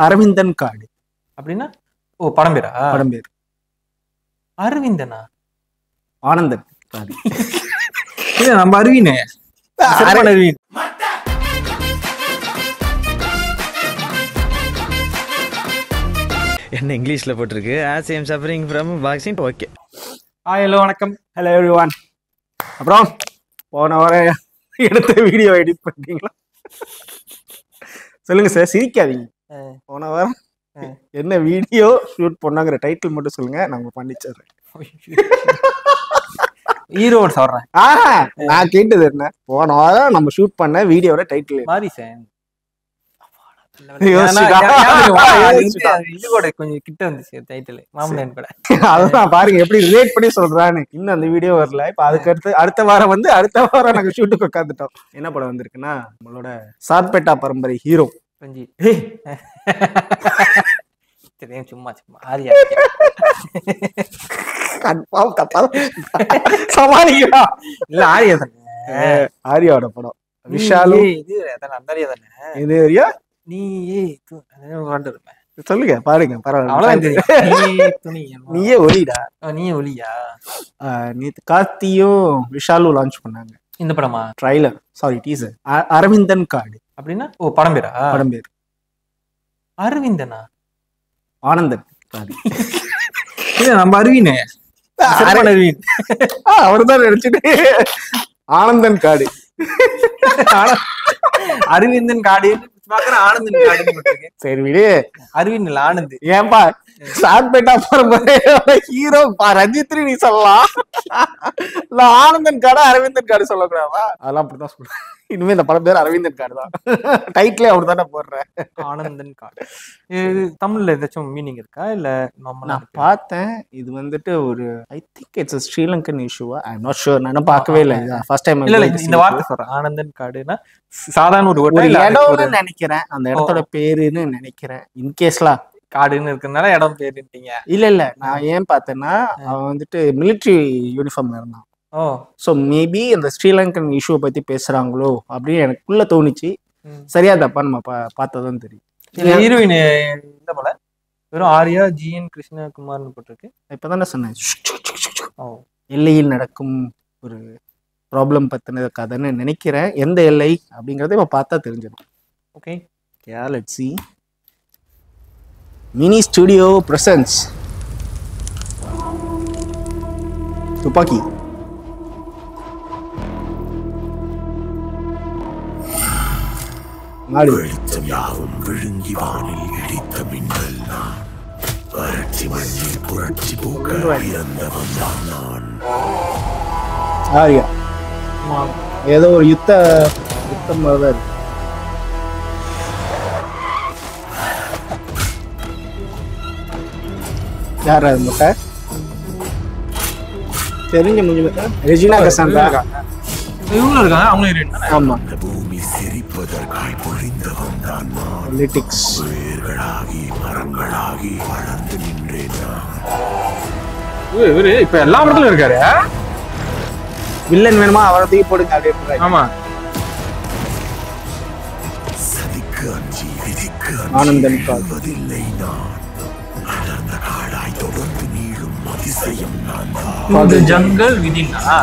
அரவிந்தன் காடு அப்படின்னா ஓ படம் பேரா? படம் பேர் அரவிந்தனா? ஆனந்தன் காடு. இல்ல நம்ம அரவின் அரவின். என்ன இங்கிலீஷ்ல போட்டிருக்கு? as I am suffering from vaccine. Okay. Hello வணக்கம். Hello everyone. அப்புறம் போன வாரம் எடுத்த வீடியோ எடிட் பண்ணிட்டீங்களா? சொல்லுங்க சார், சிரிக்காதீங்க. போன வாரம் என்ன வீடியோ ஷூட் பண்ணாங்கிற டைட்டில் மட்டும் சொல்லுங்க, நாங்க பண்ணிச்சிடுறேன். ஈரோடு சொல்றேன். நான் கேட்டது என்ன, போன வாரம் நம்ம ஷூட் பண்ண வீடியோட டைட்டில் மாரி சார் கொஞ்சம் கிட்ட வந்துச்சு டைட்டில் மாமன் கூட. அதான் பாருங்க எப்படி ரிலேட் பண்ணி சொல்றான்னு. இன்னும் அந்த வீடியோ வரல. இப்ப அதுக்கு அடுத்த வாரம் நாங்க ஷூட்டுக்கு உட்காந்துட்டோம். என்ன படம் வந்திருக்குன்னா, நம்மளோட சார்பேட்டா பரம்பரை ஹீரோ ரஞ்சி. சும்மா சும்மா ஆரியா கன்ஃபார்ம் தப்பா சமாளிக்கிறா. இல்ல ஆரியா தானே, ஆரியாவோட படம். விஷாலு இது அந்தாரியா தானே. இது ஏரியா நீ சொல்லுங்க, பாருங்க பரவாயில்ல. நீயே ஒலிடா. நீயே ஒலியா. நேத்து கார்த்தியும் விஷாலும் லான்ச் பண்ணாங்க இந்த படமா? Trailer, sorry teaser. அரவிந்தன் காடு அப்படின்னா ஓ படம் பேரா? படம் பேர் அரவிந்தனா? ஆனந்தன் காடு. இல்ல நம்ம அரவின் அரவின் அவர்தான் நினைச்சிட்டு ஆனந்தன் காடு. அரவிந்தன் காடு ஆனந்தன் காடு. சரி விடு, அரவிந்த் இல்ல ஆனந்த். ஏன்பா சார்பேட்டா பரம்பரையோட ஹீரோ ரஞ்சித்ரி நீ சொல்லலாம், ஆனந்தன் காடு அரவிந்தன் காடு சொல்லக்கூடாதா? அதெல்லாம் அப்படிதான் சொல்றேன். இனிமே இந்த படம் பேர் அரவிந்தன் காடு தான். டைட்டிலே அப்படித்தானே போடுறேன், ஆனந்தன் காடு. இது தமிழ்ல ஏதாச்சும் மீனிங் இருக்கா இல்ல? நான் பார்த்தேன், இது வந்துட்டு ஒரு ஐ திங்க் இட்ஸ் ஸ்ரீலங்கன் இஷ்யூவா, ஐ எம் நாட் ஷூர். நான் பார்க்கவே இல்லை, ஃபர்ஸ்ட் டைம். இல்ல இந்த வார்த்தை சொல்றேன், ஆனந்தன் காடுனா சாதாரண ஒரு இடம்னு நினைக்கிறேன், அந்த இடத்தோட பேருன்னு நினைக்கிறேன். இன்கேஸ்லாம் காடுன்னு இருக்கிறதுனால இடம் பேருட்டீங்க. இல்ல நான் ஏன் பார்த்தேன்னா, அவன் வந்துட்டு மிலிட்ரி யூனிஃபார்ம்ல இருந்தான். ஸோ மேபி இந்த ஸ்ரீலங்கன் இஷ்யூவை பத்தி பேசுறாங்களோ அப்படின்னு எனக்குள்ள தோணுச்சு. சரியா தப்பா நம்ம பார்த்ததான் தெரியும். ஹீரோயின் இந்த போல வெறும் ஆர்யா ஜிஎன் கிருஷ்ணகுமார்னு போட்டிருக்கு. இப்பதானே சொன்னேன், எல்லையில் நடக்கும் ஒரு ப்ராப்ளம் பத்தின கதைன்னு நினைக்கிறேன். எந்த எல்லை அப்படிங்கறத இப்ப பார்த்தா தெரிஞ்சிடும். Okay, let's see. Mini studio presents Thuppakki. வெளிச்சம் யாவும் விழுங்கி வானில் இடித்த மின்னல் நான், வறட்சி மண்ணில் புரட்சி பூக்கள் இறந்தவன் தான் நான். ஆரியா ஏதோ ஒரு யுத்தம் மாதிரிதான் இருக்கு. யாரா இருந்த தெரிஞ்ச முடிஞ்ச ரெஜினா கசாண்டா இவங்களும் இருக்காங்க, அவங்களும் ஹீரோயின். ஆமா, பூமி சிரிப்பதற்காய் பொழிந்தவன் தான் நான். பொலிட்டிக்ஸ் வேர்களாகி மரங்களாகி வளர்ந்து நின்றேன் நான். இவரு இப்ப எல்லா இடத்துலயும் இருக்காரு. வில்லன் வேணுமா அவரை தூக்கி போடுங்க அப்படின்னு. ஆமா, சதிக்கு அஞ்சி விதிக்கு ஆனந்தன் கால்வதில்லை நான். அடர்ந்த காடாய் தொடர்ந்து நீளும் அதிசயம் நான் தான். ஜங்கல் விதினா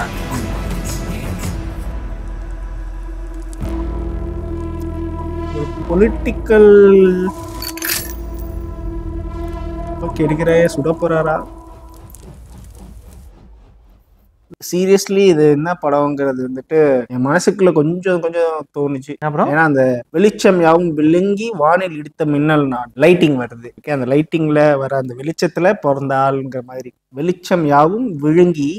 பொலிட்டிக்கல் எடுக்கிற சுட போறாரா? சீரியஸ்லி இது என்ன படம்ங்கிறது வந்துட்டு என் மனசுக்குள்ள கொஞ்சம் தோணுச்சு. ஏன்னா அந்த வெளிச்சம் யாவும் விழுங்கி வானில் இடித்த மின்னல் நான், லைட்டிங் வருது. அந்த லைட்டிங்ல வர அந்த வெளிச்சத்துல பிறந்த ஆளுங்கிற மாதிரி. வெளிச்சம் யாவும் விழுங்கி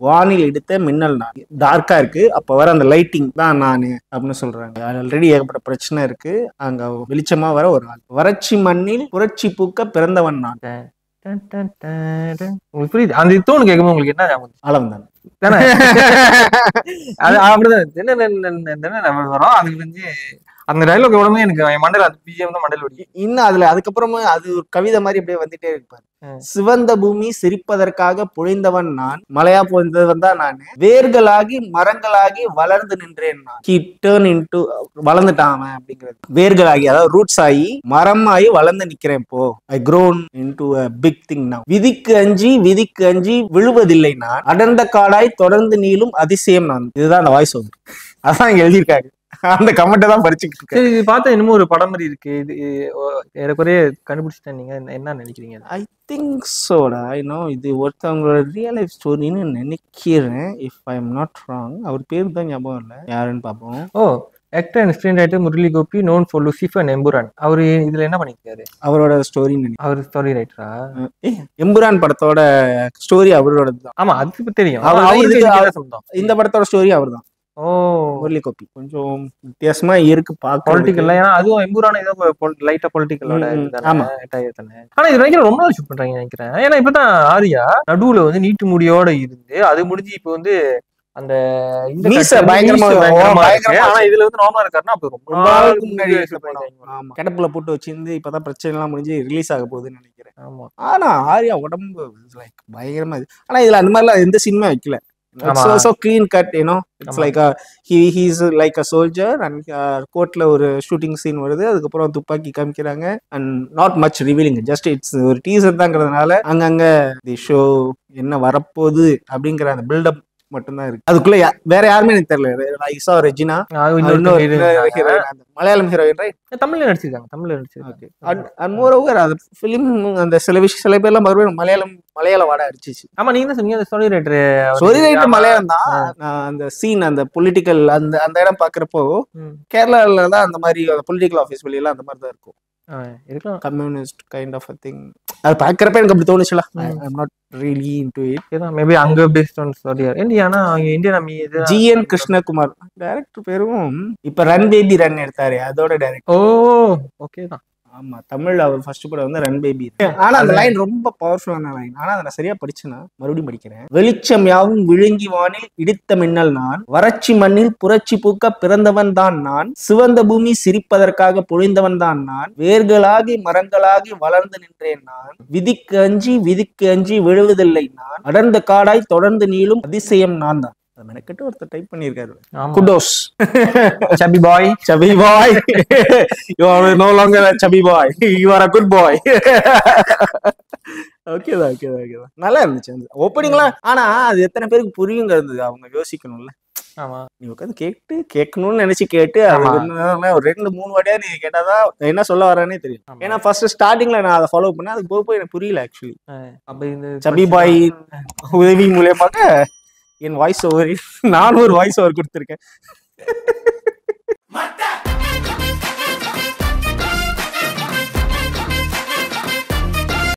வானில் இடித்த மின்னல் நான், டார்க்கா இருக்கு, அப்ப வர அந்த லைட்டிங் தான் நானு அப்படின்னு சொல்றாங்க. ஆல்ரெடி ஏகப்பட்ட பிரச்சனை இருக்கு, அங்க வெளிச்சமா வர ஒரு ஆள். வறட்சி மண்ணில் புரட்சி பூக்க பிறந்தவன் நான். உங்களுக்கு புரியுது? அந்த தோணு கேட்கும் உங்களுக்கு என்ன ஆழம் தான் அது அப்படிதான் வரும். அதுக்கு வந்து அந்த டைலாக் எவ்வளவுமே எனக்கு என் மண்டல அந்த பிஜிஎம் தான் மண்டல் வெடி. இன்னும் அதுல அதுக்கப்புறமா அது ஒரு கவிதை மாதிரி அப்படியே வந்துட்டே இருப்பாரு. சிவந்த பூமி சிரிப்பதற்காக பொழிந்தவன் நான், மலையா பொழிந்தவன் தான் நானு, வேர்களாகி மரங்களாகி வளர்ந்து நின்றேன் நான். He turned into வளர்ந்துட்டான் அவன் அப்படிங்கிறது. வேர்களாகி அதாவது ரூட்ஸ் ஆகி மரம் ஆகி வளர்ந்து நிக்கிறேன் இப்போ. I grown into a big thing now. விதிக்கு அஞ்சி விழுவதில்லை நான், அடர்ந்த காடாய் தொடர்ந்து நீளும் அதிசயம் நான். இதுதான் அந்த வாய்ஸ் ஓவர். அதான் இங்க எழுதியிருக்காங்க. அந்த கமெண்ட்டை தான் படிச்சுக்கிட்டு இருக்கேன். சரி, இது பார்த்தா இன்னமும் ஒரு படம் மாதிரி இருக்கு. இது ஏறக்குறைய கண்டுபிடிச்சிட்டேன். நீங்க என்ன நினைக்கிறீங்க? ஐ திங்க் சோடா இது ஒருத்தவங்களோட ரியல் லைஃப் ஸ்டோரின்னு நினைக்கிறேன். If I am not wrong. அவர் பேர் தான் ஞாபகம் இல்லை, யாருன்னு பார்ப்போம். Actor and screen writer Murali Gopy, known for Lucifer and Empuraan. அவர் இதுல என்ன பண்ணிருக்காரு? அவரோட ஸ்டோரி. அவர் ஸ்டோரி ரைட்டரா? எம்புரான் படத்தோட ஸ்டோரி அவரோட தான். ஆமா, அதுக்கு தெரியும். இந்த படத்தோட ஸ்டோரி அவர் தான். முரளி கோபி கொஞ்சம் வித்தியாசமா இருக்கு பொலிட்டிக்கல். ஏன்னா அதுவும் எம்புரான் ஏதோ லைட்டா பொலிட்டிக்கலோட. ஆனா இது நினைக்கிறேன் ரொம்ப நாள் ஷூட் பண்றாங்க நினைக்கிறேன். ஏன்னா இப்பதான் ஆரியா நடுவுல வந்து நீட்டு முடியோட இருந்து அது முடிஞ்சு இப்ப வந்து அந்த பயங்கரமா இருக்கு. ஆனா இதுல வந்து நார்மலா இருக்காருன்னா அப்ப ரொம்ப கிடப்புல போட்டு வச்சிருந்து இப்பதான் பிரச்சனை எல்லாம் முடிஞ்சு ரிலீஸ் ஆக போகுதுன்னு நினைக்கிறேன். ஆமா, ஆனா ஆரியா உடம்பு லைக் பயங்கரமா இது. ஆனா இதுல அந்த மாதிரிலாம் எந்த சினிமா வைக்கல. It's so clean cut, it's like he's like a soldier and கோட்ல ஒரு ஷூட்டிங் சீன் வருது, அதுக்கப்புறம் துப்பாக்கி காமிக்கிறாங்க and not much revealing, just it's ஒரு டீசர் தாங்கிறதுனால அங்கங்க தி ஷோ என்ன வரப்போகுது அப்படிங்கிற அந்த பில்டப் மட்டும்தான் இருக்கு. அதுக்குள்ள வேற யாருமே எனக்கு தெரியல. I saw Regina, Malayalam heroine, right? தமிழ்ல நடிச்சிருக்காங்க. அண்ட் மோரோவர் அந்த ஃபிலிம் அந்த சில பேர்லாம் மறுபடியும் மலையாள வாடை அடிச்சிச்சு. ஆமா, நீங்க தான் சொன்னீங்க ஸ்டோரி ரைட்டர் மலையாளம் தான். அந்த சீன் அந்த பொலிட்டிக்கல் அந்த இடம் பாக்குறப்போ கேரளால தான் அந்த மாதிரி பொலிட்டிக்கல் ஆஃபீஸ் வெளியெல்லாம் அந்த மாதிரி தான் இருக்கும். Communist kind of thing. அது பாக்குறப்ப எனக்கு அப்படி தோணுச்சுல. I'm not really into it. Maybe அங்க பேஸ்ட் ஆன் ஸ்டோரி. ஆனா இந்தியன் ஜிஎன் கிருஷ்ணகுமார் டைரக்டர் பேரும். இப்ப ரன் பேபி ரன் எடுத்தாரு, அதோட டைரக்டர். ஓகே தான். ஆமா, தமிழ்ல அவர் ஃபர்ஸ்ட் படம் வந்து ரன் பேபி. ஆனா அந்த லைன் ரொம்ப பவர்ஃபுல்லான லைன். ஆனா அதை நான் சரியா படிச்சேன்னா மறுபடியும் படிக்கிறேன். வெளிச்சம் யாவும் விழுங்கி வானில் இடித்த மின்னல் நான், வறட்சி மண்ணில் புரட்சி பூக்க பிறந்தவன் தான் நான், சிவந்த பூமி சிரிப்பதற்காக பொழிந்தவன் தான் நான், வேர்களாகி மரங்களாகி வளர்ந்து நின்றேன் நான், விதிக்கு அஞ்சி விழுவதில்லை நான், அடர்ந்த காடாய் தொடர்ந்து நீளும் அதிசயம் நான் தான். மெனக்கட்டு ஒருத்தர் டைப் பண்ணிருக்காரு. Kudos. chubby boy you are no longer a chubby boy, you are a good boy. Okay தான். நல்லா இருந்துச்சு அந்த ஓப்பனிங்லாம். ஆனா அது எத்தனை பேருக்கு புரியுங்கிறது அவங்க யோசிக்கணும்ல. ஆமா, நீ உட்காந்து கேட்கணும்னு நினைச்சு கேட்டு ஒரு 2-3 வாட்டியா நீ கேட்டாதான் என்ன சொல்ல வரானே தெரியும். ஏன்னா ஃபர்ஸ்ட் ஸ்டார்டிங்ல நான் அதை ஃபாலோ பண்ணேன், அதுக்கு போய் எனக்கு புரியல ஆக்சுவலி. அப்ப இந்த சபி பாய் உதவி மூலியமாக என் வாய்ஸ் ஓவர் நானும் ஒரு வாய்ஸ் ஓவர் கொடுத்துருக்கேன்.